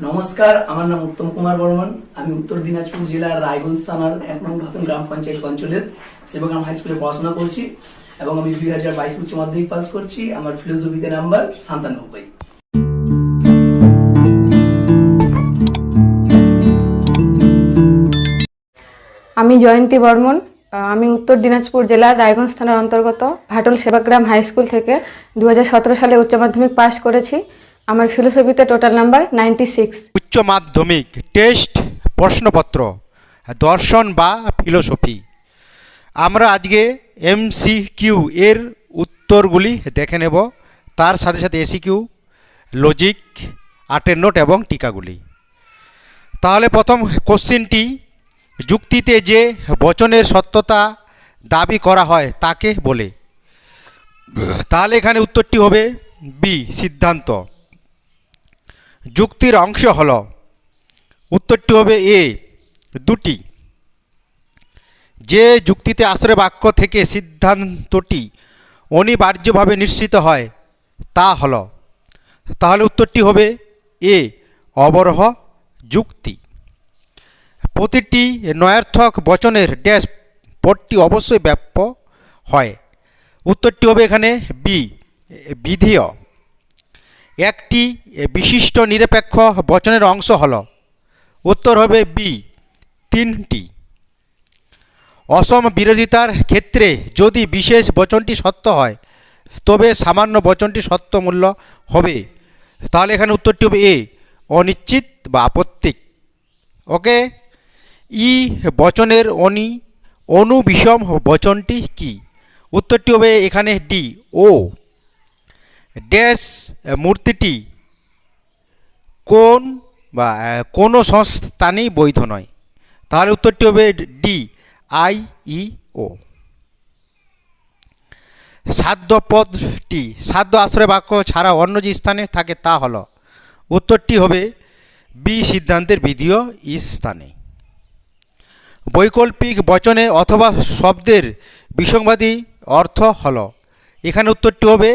নমস্কার, আমার নাম উত্তম কুমার বর্মন। আমি উত্তর দিনাজপুর জেলার রায়গঞ্জ থানার 1 নং ভাতুন গ্রাম পঞ্চায়েত অঞ্চলের সেবগ্রাম হাই স্কুলে পড়াশোনা করছি এবং আমি 2022 উচ্চ মাধ্যমিক পাস করছি। আমার ফিলোসফিতে নাম্বার 97। আমি জয়ন্তী বর্মন। আমি উত্তর দিনাজপুর জেলার রায়গঞ্জ থানার অন্তর্গত ভাটল সেবাগ্রাম হাই স্কুল থেকে 2017 সালে উচ্চ মাধ্যমিক পাস করেছি। আমার ফিলোসফিতে টোটাল নাম্বার 96। উচ্চ মাধ্যমিক টেস্ট প্রশ্নপত্র দর্শন বা ফিলোসফি। আমরা আজকে MCQ এর উত্তরগুলি দেখে নেব, তার সাথে সাথে ACQ, লজিক, 8 নোট এবং টিকাগুলি। তাহলে প্রথম কোশ্চিনটি, যুক্তিতে যে বচনের সত্যতা দাবি করা হয় তাকে বলে। তাহলে এখানে উত্তরটি হবে বি, সিদ্ধান্ত। যুক্তির অংশ হল, উত্তরটি হবে এ, দুটি। যে যুক্তিতে আশ্রয় বাক্য থেকে সিদ্ধান্তটি অনিবার্যভাবে নিশ্চিত হয় তা হল। তাহলে উত্তরটি হবে এ, অবরোহ যুক্তি। প্রতিটি নয়ার্থক বচনের ড্যাশ পদটি অবশ্যই ব্যাপ্য হয়। উত্তরটি হবে এখানে বি, বিধেয়। একটি বিশিষ্ট নিরপেক্ষ বচনের অংশ হল। উত্তর হবে বি, 3টি। অসম বিরোধিতার ক্ষেত্রে যদি বিশেষ বচনটি সত্য হয় তবে সামান্য বচনটি সত্য মূল্য হবে। তাহলে এখানে উত্তরটি হবে এ, অনিশ্চিত বা আপত্তিক। ওকে। ই বচনের অনুবিষম বচনটি কি? উত্তরটি হবে এখানে ডি, ও। ড্যাশ মূর্তিটি কোন বা কোনো সংস্থানেই বৈধ নয়। তাহলে উত্তরটি হবে ডি, IEO। সাধ্য পদটি সাধ্য আশ্রয় বাক্য ছাড়া অন্য যে স্থানে থাকে তা হল। উত্তরটি হবে বি, সিদ্ধান্তের বিধেয় ইস স্থানে। বৈকল্পিক বচনে অথবা শব্দের বিসংবাদী অর্থ হল। এখানে উত্তরটি হবে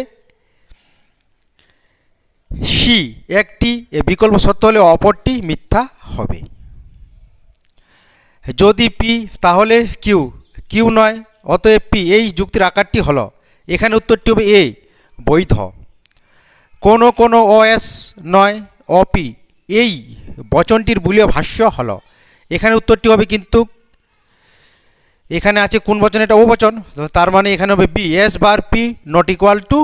সি, একটি বিকল্প সত্য হলে অপরটি মিথ্যা হবে। যদি পি তাহলে কিউ, কিউ নয়, অতএব পি, এই যুক্তির আকারটি হল। এখানে উত্তরটি হবে এ, বৈধ। কোনো কোনো OS নয়, অপি, এই বচনটির বুলীয় ভাষ্য হল। এখানে উত্তরটি হবে কিন্তু এখানে আছে কোন বচন, এটা ও বচন, তার মানে এখানে হবে B, S bar P not equal to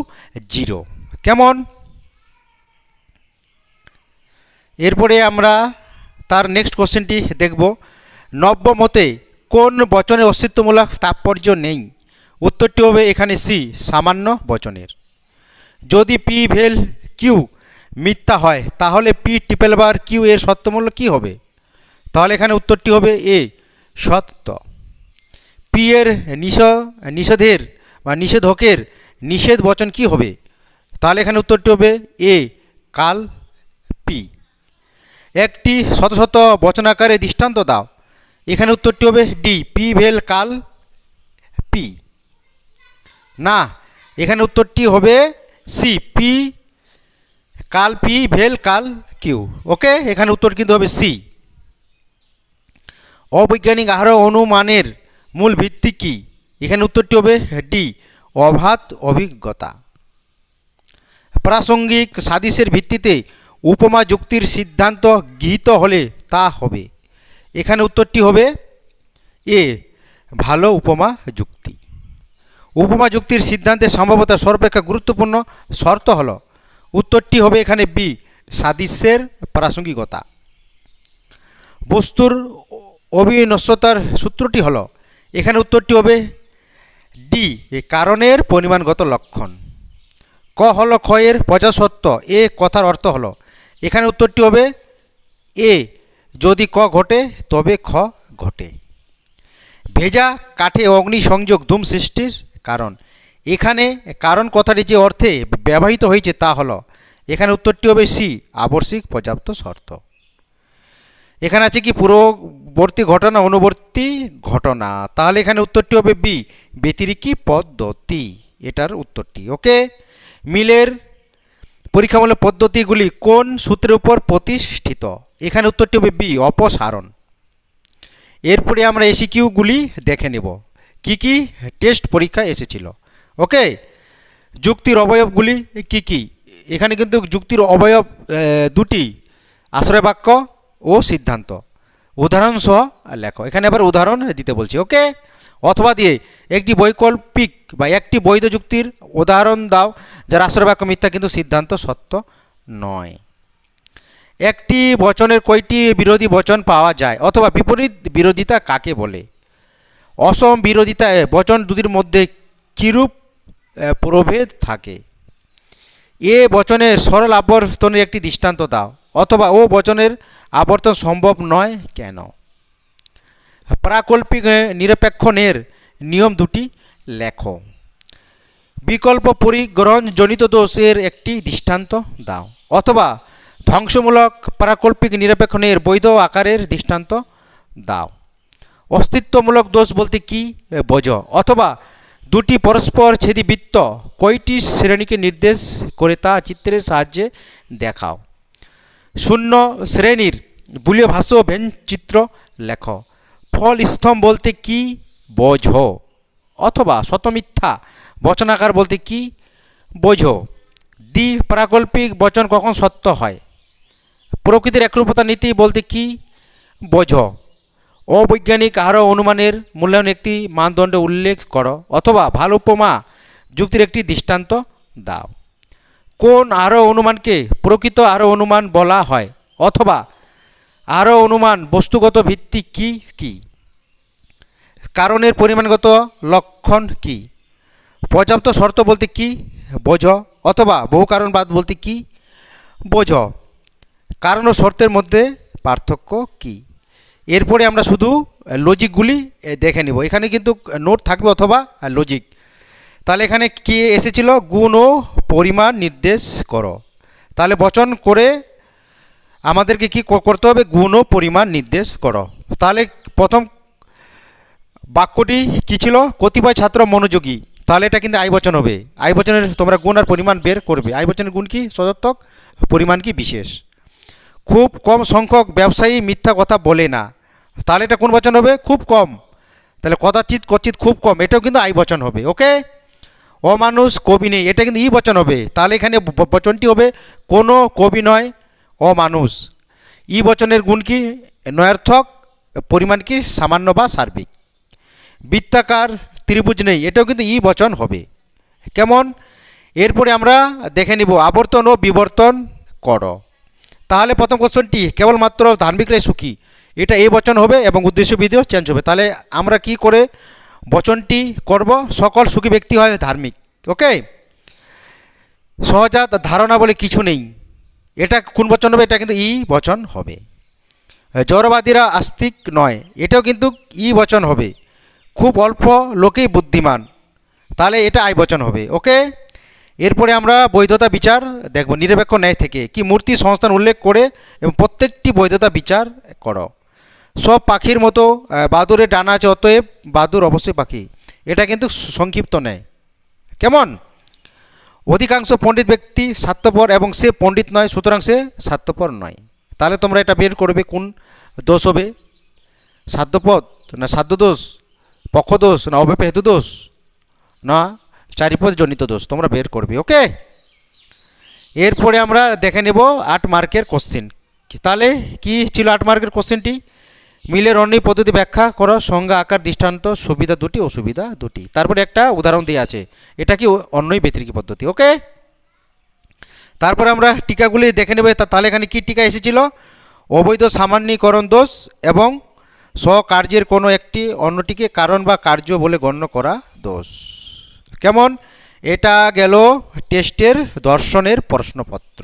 0। কেমন? এরপরে আমরা তার নেক্সট কোশ্চেনটি দেখব। নব্য মতে কোন বচনের অস্তিত্বমূলক তাৎপর্য নেই? উত্তরটি হবে এখানে সি, সামান্য বচনের। যদি পি ভেল কিউ মিথ্যা হয় তাহলে পি ট্রিপল বার কিউ এর সত্যমূল্য কী হবে? তাহলে এখানে উত্তরটি হবে এ, সত্য। পি এর নিষেধের বা নিষেধকের নিষেধ বচন কি হবে? তাহলে এখানে উত্তরটি হবে এ, কাল পি। একটি শত শত বচনাকারে দৃষ্টান্ত দাও। এখানে উত্তরটি হবে ডি, পি ভেল কাল পি। না, এখানে উত্তরটি হবে সি, পি কাল পি ভেল কাল কিউ। ওকে, এখানে উত্তর কিন্তু হবে সি। অবৈজ্ঞানিক আহার অনুমানের মূল ভিত্তি কি? এখানে উত্তরটি হবে ডি, অবাধ অভিজ্ঞতা। প্রাসঙ্গিক সাদৃশ্যের ভিত্তিতে উপমা যুক্তির সিদ্ধান্ত গৃহীত হলে তা হবে। এখানে উত্তরটি হবে এ, ভালো উপমা যুক্তি। উপমা যুক্তির সিদ্ধান্তে সম্ভবত সর্বাপেক্ষা গুরুত্বপূর্ণ শর্ত হল। উত্তরটি হবে এখানে বি, সাদৃশ্যের প্রাসঙ্গিকতা। বস্তুর অবিনশ্বতার সূত্রটি হল। এখানে উত্তরটি হবে ডি, কারণের পরিমাণগত লক্ষণ। ক হল ক্ষয়ের প্রজাসত্ব, এ কথার অর্থ হল। এখানে উত্তরটি হবে এ, যদি ক ঘটে তবে খ ঘটে। ভেজা কাঠে অগ্নিসংযোগ ধূম সৃষ্টির কারণ। এখানে কারণ কথাটি যে অর্থে ব্যবহৃত হয়েছে তা হল। এখানে উত্তরটি হবে সি, আবশ্যিক পর্যাপ্ত শর্ত। এখানে আছে কি পূর্ববর্তী ঘটনা, অনুবর্তী ঘটনা। তাহলে এখানে উত্তরটি হবে বি, ব্যতিরেকী পদ্ধতি, এটার উত্তরটি। ওকে। মিলের পরীক্ষামূলক পদ্ধতিগুলি কোন সূত্রের উপর প্রতিষ্ঠিত? এখানে উত্তরটি হবে বি, অপসারণ। এরপরে আমরা এসিকিউগুলি দেখে নেব, কি কি টেস্ট পরীক্ষা এসেছিল। ওকে, যুক্তির অবয়বগুলি কি কি? এখানে কিন্তু যুক্তির অবয়ব দুটি, আশ্রয় বাক্য ও সিদ্ধান্ত। উদাহরণ সহ লেখো। এখানে আবার উদাহরণ দিতে বলছি। ওকে, অথবা দিয়ে একটি বৈকল্পিক বা একটি বৈধ যুক্তির উদাহরণ দাও যার আশ্রয় বাক্য মিথ্যা কিন্তু সিদ্ধান্ত সত্য নয়। একটি বচনের কয়টি বিরোধী বচন পাওয়া যায়, অথবা বিপরীত বিরোধিতা কাকে বলে? অসম বিরোধিতায় বচন দুটির মধ্যে কিরূপ প্রভেদ থাকে? এ বচনের সরল আবর্তনের একটি দৃষ্টান্ত দাও, অথবা ও বচনের আবর্তন সম্ভব নয় কেন? প্রাকল্পিক নিরপেক্ষণের নিয়ম দুটি লেখো। বিকল্প পরিগ্রহণজনিত দোষের একটি দৃষ্টান্ত দাও, অথবা ধ্বংসমূলক প্রাকল্পিক নিরপেক্ষণের বৈধ আকারের দৃষ্টান্ত দাও। অস্তিত্বমূলক দোষ বলতে কি বোঝো, অথবা দুটি পরস্পর ছেদি বৃত্ত কয়টি শ্রেণীকে নির্দেশ করে তা চিত্রের সাহায্যে দেখাও। শূন্য শ্রেণীর বুলীয় ভাষ্য ব্যঞ্চিত্র লেখো। ফল স্তম্ভ বলতে কি বোঝো, অথবা শতমিথ্যা বচনাকার বলতে কি বোঝো। দ্বি প্রাকল্পিক বচন কখন সত্য হয়? প্রকৃতির একরূপতা নীতি বলতে কি বোঝো। অবৈজ্ঞানিক আরও অনুমানের মূল্যায়ন একটি মানদণ্ড উল্লেখ করো, অথবা ভালো উপমা যুক্তির একটি দৃষ্টান্ত দাও। কোন আরও অনুমানকে প্রকৃত আরও অনুমান বলা হয়, অথবা আরও অনুমান বস্তুগত ভিত্তি কি কি? কারণের পরিমাণগত লক্ষণ কি? পর্যাপ্ত শর্ত বলতে কি বোঝো, অথবা বহু কারণবাদ বলতে কি বোঝো। কারণ ও শর্তের মধ্যে পার্থক্য কি? এরপরে আমরা শুধু লজিকগুলি দেখে নিব। এখানে কিন্তু নোট থাকবে অথবা লজিক। তাহলে এখানে কি এসেছিল? গুণ ও পরিমাণ নির্দেশ করো। তাহলে বচন করে আমাদেরকে কি করতে হবে? গুণ ও পরিমাণ নির্দেশ করো। তাহলে প্রথম বাক্যটি কি ছিল? কতিপয় ছাত্র মনোযোগী। তাহলে এটা কিন্তু আই বচন হবে। আই বচনের তোমরা গুণ আর পরিমাণ বের করবে। আই বচনের গুণ কি সদর্থক, পরিমাণ কি বিশেষ। খুব কম সংখ্যক ব্যবসায়ী মিথ্যা কথা বলে না। তাহলে এটা কোন বচন হবে? খুব কম। তাহলে কদাচিৎ কচিৎ খুব কম, এটাও কিন্তু আই বচন হবে। ওকে, অমানুষ কবি নেই, এটা কিন্তু ই বচন হবে। তাহলে এখানে বচনটি হবে কোনো কবি নয়, অমানুষ। ই বচনের গুণ কি? নয়ার্থক, পরিমাণ কি সামান্য বা সার্বিক। বৃত্তাকার ত্রিভুজ নেই, এটাও কিন্তু ই বচন হবে। কেমন? এরপরে আমরা দেখে নিব আবর্তন ও বিবর্তন করো। তাহলে প্রথম কোশ্চেনটি কেবলমাত্র ধার্মিকরাই সুখী, এটা এ বচন হবে এবং উদ্দেশ্য বিধিও চেঞ্জ হবে। তাহলে আমরা কি করে বচনটি করব? সকল সুখী ব্যক্তি হয় ধার্মিক। ওকে, সহজাত ধারণা বলে কিছু নেই, এটা কোন বচন হবে? এটা কিন্তু ই বচন হবে। জড়বাদীরা আস্তিক নয়, এটাও কিন্তু ই বচন হবে। খুব অল্প লোকেই বুদ্ধিমান, তাহলে এটা আই বচন হবে। ওকে, এরপরে আমরা বৈধতা বিচার দেখব। নিরপেক্ষ ন্যায় থেকে কি মূর্তি সংস্থান উল্লেখ করে এবং প্রত্যেকটি বৈধতা বিচার করো। সব পাখির মতো বাদুরের ডানা আছে, অতএব বাদুর অবশ্যই পাখি, এটা কিন্তু সংক্ষিপ্ত ন্যায়। কেমন? অধিকাংশ পণ্ডিত ব্যক্তি স্বার্থপর এবং সে পণ্ডিত নয়, সুতরাং সে স্বার্থপর নয়। তাহলে তোমরা এটা বের করবে কোন দোষ হবে? সাধ্যপদ না সাধ্যদোষ, পক্ষদোষ না অব্যপে হেতু দোষ, না চারিপদ জনিত দোষ, তোমরা বের করবে। ওকে, এরপরে আমরা দেখে নেব 8 মার্কের কোশ্চেন। তাহলে কি ছিল 8 মার্কের কোশ্চেনটি? মিলের অন্যই পদ্ধতি ব্যাখ্যা করো, সংজ্ঞা আকার দৃষ্টান্ত, সুবিধা দুটি অসুবিধা দুটি। তারপরে একটা উদাহরণ দিয়ে আছে, এটা কি অন্যই ব্যতিরিকী পদ্ধতি। ওকে, তারপরে আমরা টিকাগুলি দেখে নেব। তাহলে এখানে কি টিকা এসেছিল? অবৈধ সামান্যীকরণ দোষ এবং স্বকার্যের কোনো একটি অন্যটিকে কারণ বা কার্য বলে গণ্য করা দোষ। কেমন? এটা গেল টেস্টের দর্শনের প্রশ্নপত্র।